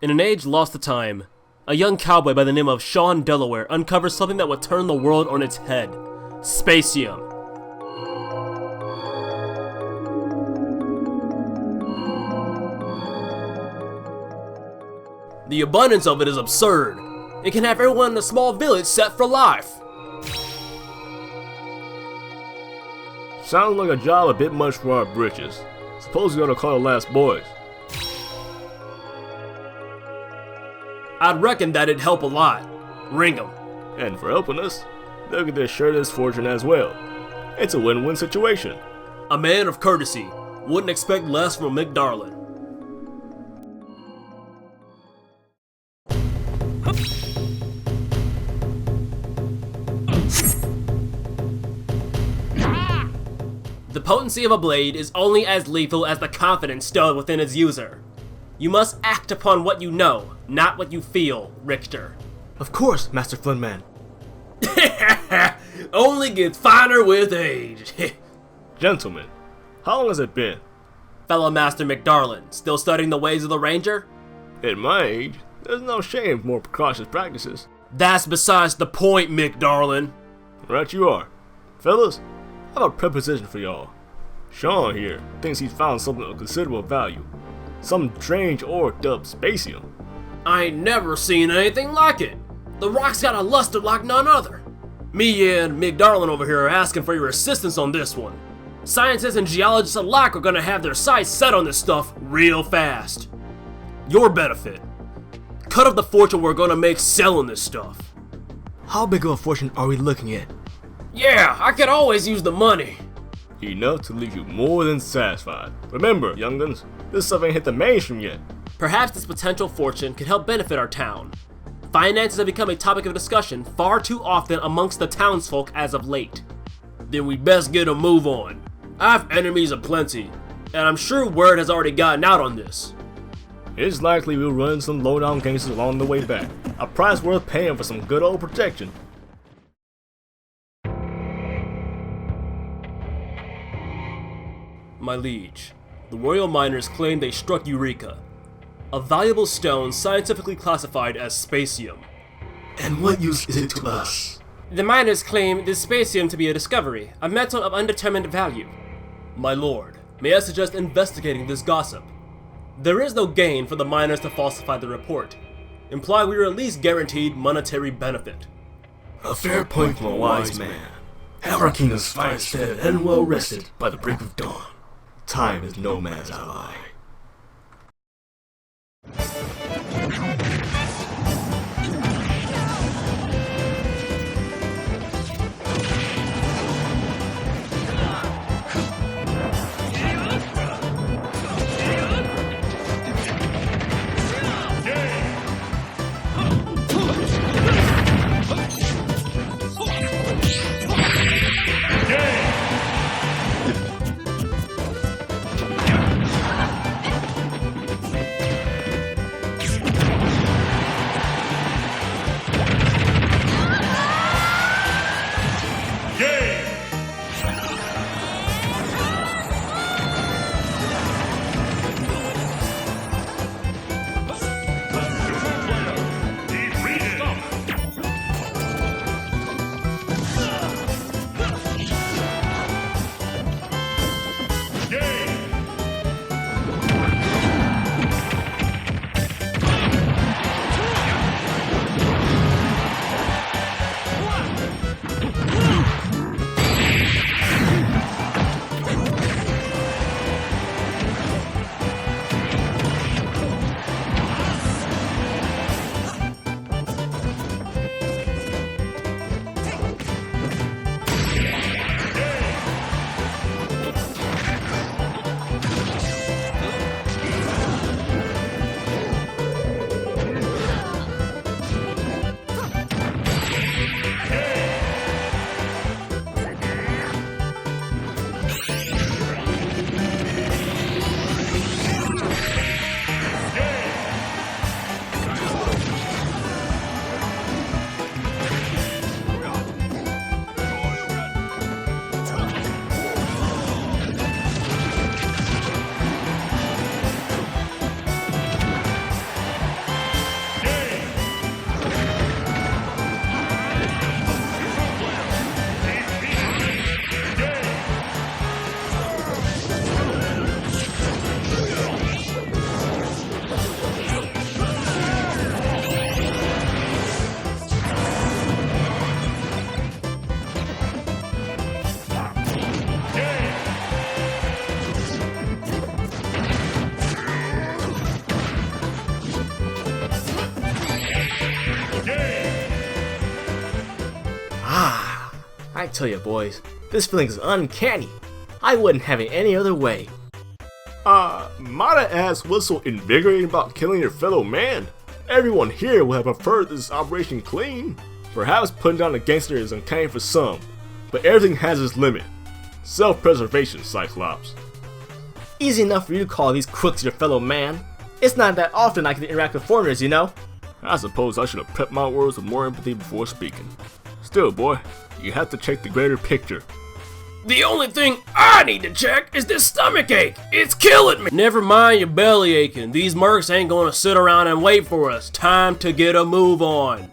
In an age lost to time, a young cowboy by the name of Sean Delaware uncovers something that would turn the world on its head: spacium. The abundance of it is absurd. It can have everyone in a small village set for life. Sounds like a job a bit much for our britches. Suppose we ought to call the last boys. I'd reckon that'd help a lot. Ring 'em. And for helping us, they'll get their share of this fortune as well. It's a win-win situation. A man of courtesy wouldn't expect less from a McDarlin. The potency of a blade is only as lethal as the confidence stowed within its user. You must act upon what you know, not what you feel, Richter. Of course, Master Flintman. Only gets finer with age. Gentlemen, how long has it been? Fellow Master McDarlin, still studying the ways of the Ranger? At my age, there's no shame for more precautious practices. That's besides the point, McDarlin. Right you are. Fellas, I have a proposition for y'all. Sean here thinks he's found something of considerable value. Some strange ore dubbed spacium. I ain't never seen anything like it. The rock's got a luster like none other. Me and McDarlin over here are asking for your assistance on this one. Scientists and geologists alike are gonna have their sights set on this stuff real fast. Your benefit. Cut of the fortune we're gonna make selling this stuff. How big of a fortune are we looking at? Yeah, I could always use the money. Enough to leave you more than satisfied. Remember, young'uns, this stuff ain't hit the mainstream yet. Perhaps this potential fortune could help benefit our town. Finances have become a topic of discussion far too often amongst the townsfolk as of late. Then we best get a move on. I've enemies aplenty, and I'm sure word has already gotten out on this. It's likely we'll run some low-down gangsters along the way back. A price worth paying for some good old protection. My liege, the royal miners claim they struck Eureka, a valuable stone scientifically classified as spacium. And what use is it to us? The miners claim this spacium to be a discovery, a metal of undetermined value. My lord, may I suggest investigating this gossip? There is no gain for the miners to falsify the report. Imply we are at least guaranteed monetary benefit. A fair point from a wise man. Have our kingdom's finest fed and well rested by the break of dawn. Time is no man's ally. tell you, boys, this feeling is uncanny. I wouldn't have it any other way. Might I ask what's so invigorating about killing your fellow man? Everyone here would have preferred this operation clean. Perhaps putting down a gangster is uncanny for some, but everything has its limit. Self-preservation, Cyclops. Easy enough for you to call these crooks your fellow man. It's not that often I can interact with foreigners, you know? I suppose I should have prepped my words with more empathy before speaking. Still, boy, you have to check the greater picture. The only thing I need to check is this stomach ache. It's killing me. Never mind your belly aching. These mercs ain't gonna sit around and wait for us. Time to get a move on.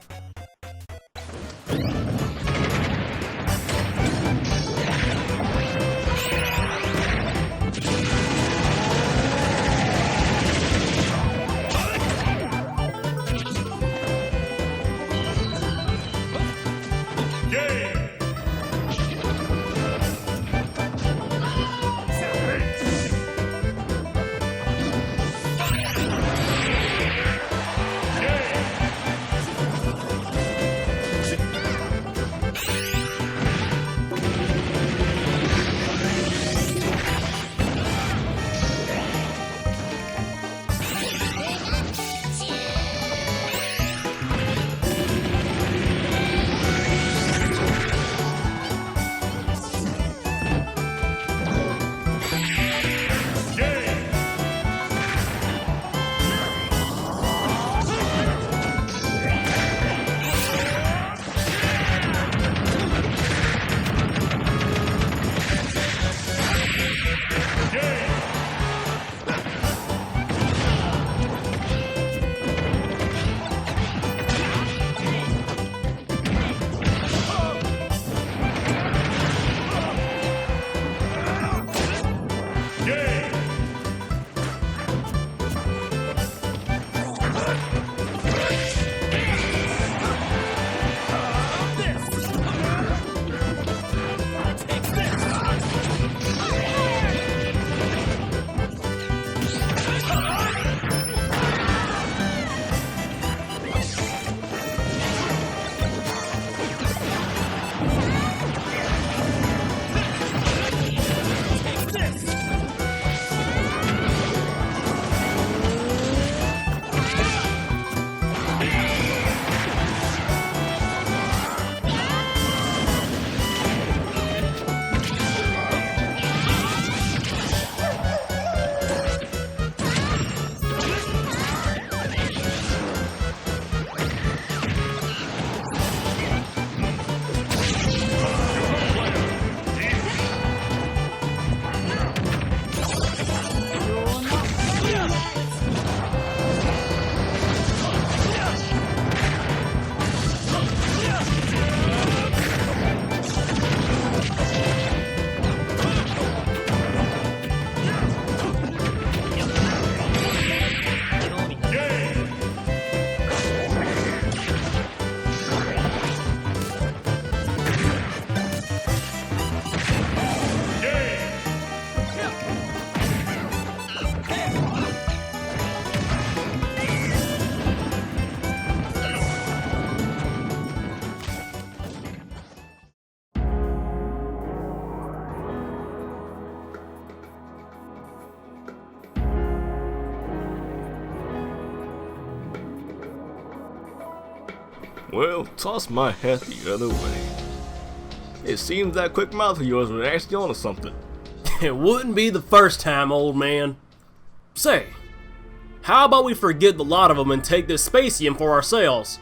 Well, toss my hat the other way. It seems that quick mouth of yours was actually onto something. It wouldn't be the first time, old man. Say, how about we forget the lot of them and take this Spacium for ourselves?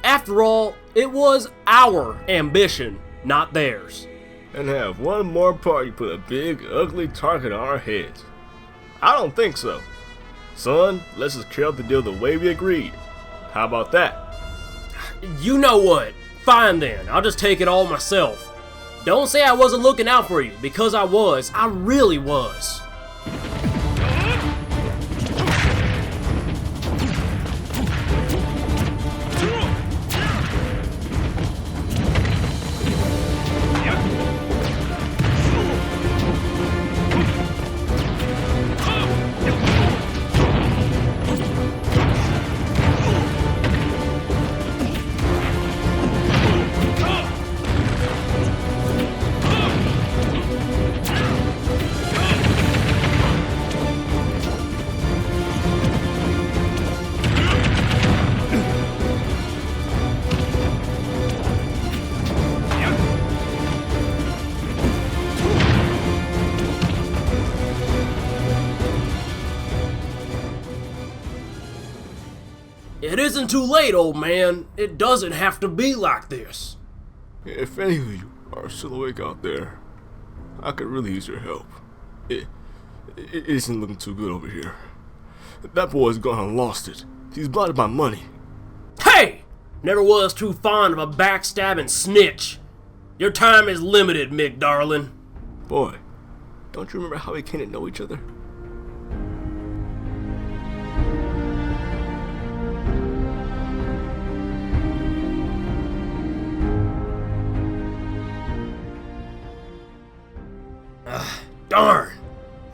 After all, it was our ambition, not theirs. And have one more party put a big, ugly target on our heads. I don't think so. Son, let's just carry out the deal the way we agreed. How about that? You know what? Fine then, I'll just take it all myself. Don't say I wasn't looking out for you, because I was. I really was. It isn't too late, old man. It doesn't have to be like this. If any of you are still awake out there, I could really use your help. It isn't looking too good over here. That boy's gone and lost it. He's blotted my money. Hey! Never was too fond of a backstabbing snitch. Your time is limited, Mick darling. Boy, don't you remember how we came to know each other? Darn!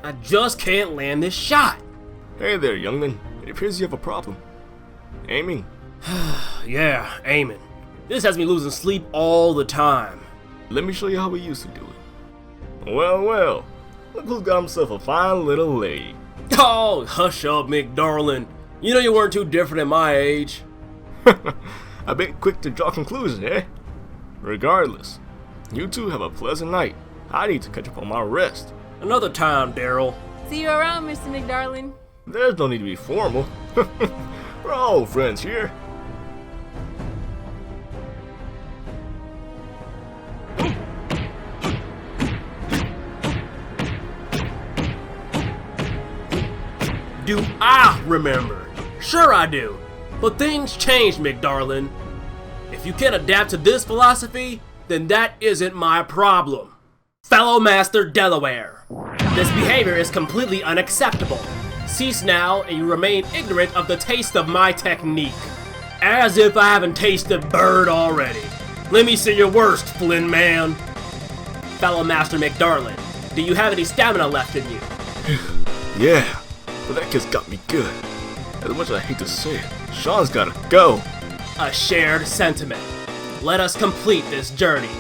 I just can't land this shot. Hey there, youngman. It appears you have a problem. Aiming. Yeah, aiming. This has me losing sleep all the time. Let me show you how we used to do it. Well, well. Look who's got himself a fine little lady. Oh, hush up, Mick darling. You know you weren't too different at my age. A bit quick to draw conclusions, eh? Regardless, you two have a pleasant night. I need to catch up on my rest. Another time, Daryl. See you around, Mr. McDarling. There's no need to be formal. We're all friends here. Do I remember? Sure I do. But things change, McDarling. If you can't adapt to this philosophy, then that isn't my problem. Fellow Master Delaware, this behavior is completely unacceptable. Cease now, and you remain ignorant of the taste of my technique. As if I haven't tasted bird already. Let me see your worst, Flynn man. Fellow Master McDarling, do you have any stamina left in you? Yeah, but that kid's got me good. As much as I hate to say it, Sean's gotta go. A shared sentiment. Let us complete this journey.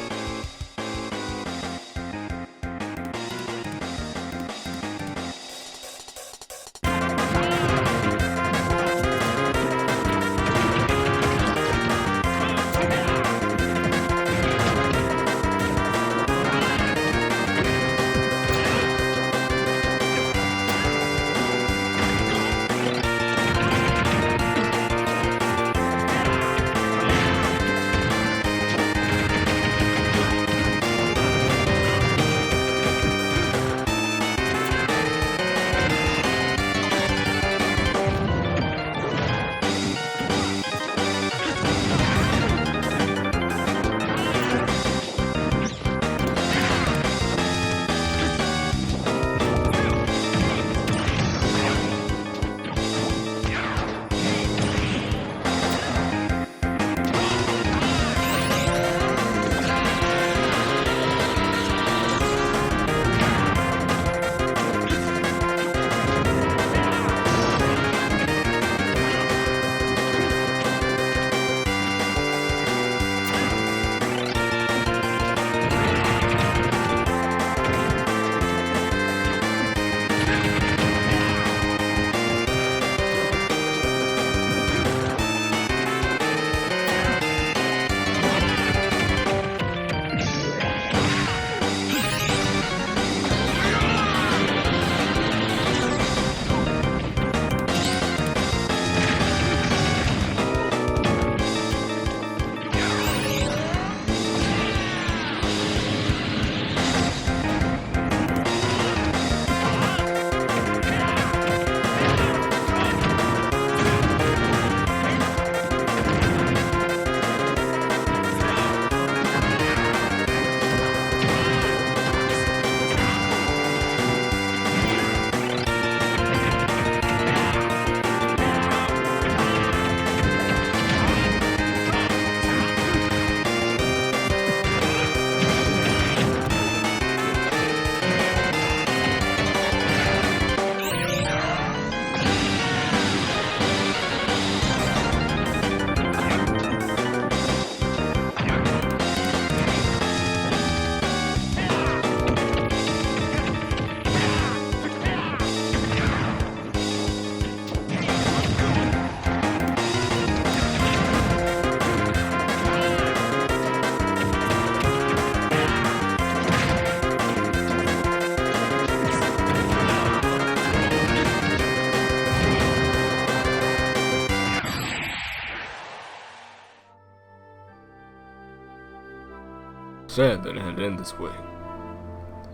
sad that it had to end this way.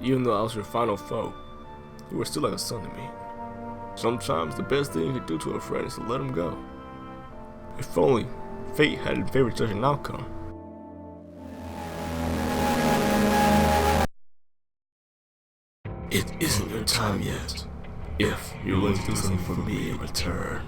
Even though I was your final foe, you were still like a son to me. Sometimes the best thing you can do to a friend is to let him go. If only fate had in favor such an outcome. It isn't your time yet. If you're willing to do something for me in return.